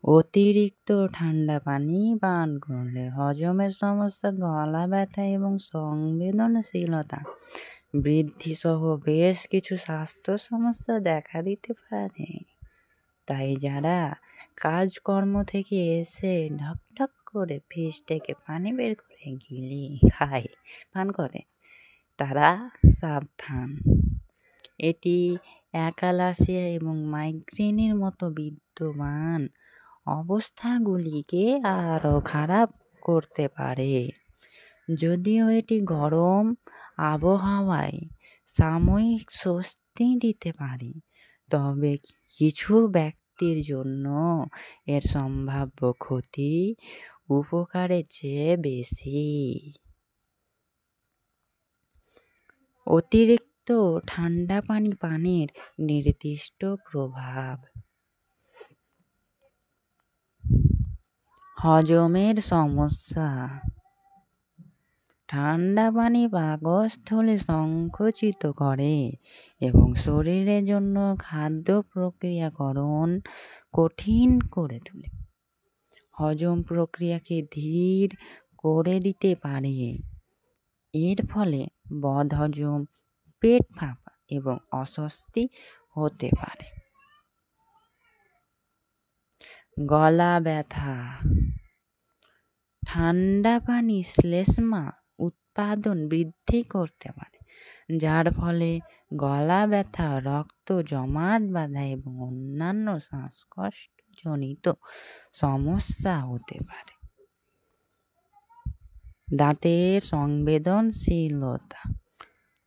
অতিরিক্ত ঠান্ডা পানি পান করলে হজমের সমস্যা, গলা ব্যথা এবং সংবেদনশীলতা বৃদ্ধি সহ বেশ কিছু স্বাস্থ্য সমস্যা দেখা দিতে পারে। তাই যারা কাজকর্ম থেকে এসে ঢকঢক করে ফ্রিজ থেকে পানি বের করে গিলিয়ে পান করে তারা সাবধান। এটি অ্যাকালাসিয়া এবং মাইগ্রেনের মতো বিদ্যমান অবস্থাগুলিকে আরও খারাপ করতে পারে। যদিও এটি গরম আবহাওয়ায় সাময়িক স্বস্তি দিতে পারে, তবে কিছু ব্যক্তির জন্য এর সম্ভাব্য ক্ষতি উপকারের চেয়ে বেশি। অতিরিক্ত ঠান্ডা পানি পানের নির্দিষ্ট প্রভাব। হজমের সমস্যা। ঠান্ডা পানি পাকস্থলী সংকুচিত করে এবং শরীরের জন্য খাদ্য প্রক্রিয়াকরণ কঠিন করে তোলে। হজম প্রক্রিয়াকে ধীর করে দিতে পারে। এর ফলে বদহজম, পেট ফাঁপা এবং অস্বস্তি হতে পারে। গলা ব্যথা। ঠান্ডা পানি শ্লেষ্মা উৎপাদন বৃদ্ধি করতে পারে, যার ফলে গলা ব্যথা, রক্ত জমাট বাঁধা এবং অন্যান্য শ্বাসকষ্টজনিত সমস্যা হতে পারে। দাঁতের সংবেদনশীলতা।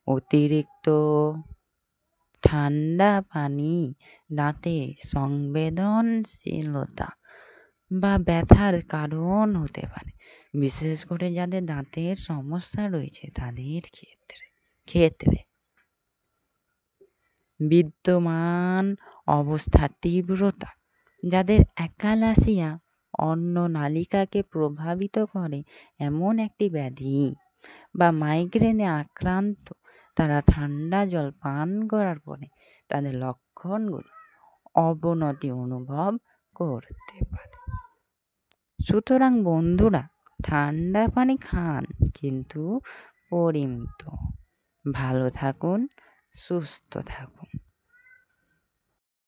অতিরিক্ত ঠান্ডা পানি দাঁতের সংবেদনশীলতা বা ব্যথার কারণ হতে পারে, বিশেষ করে যাদের দাঁতের সমস্যা রয়েছে তাদের ক্ষেত্রে। বিদ্যমান অবস্থার তীব্রতা। যাদের অ্যাকালাসিয়া অন্ননালিকাকে প্রভাবিত করে এমন একটি ব্যাধি বা মাইগ্রেনে আক্রান্ত, তারা ঠান্ডা জল পান করার পরে তাদের লক্ষণগুলি অবনতি অনুভব করতে পারে। সুতরাং বন্ধুরা, ঠান্ডা পানি খান, কিন্তু পরিমিত। ভালো থাকুন, সুস্থ থাকুন।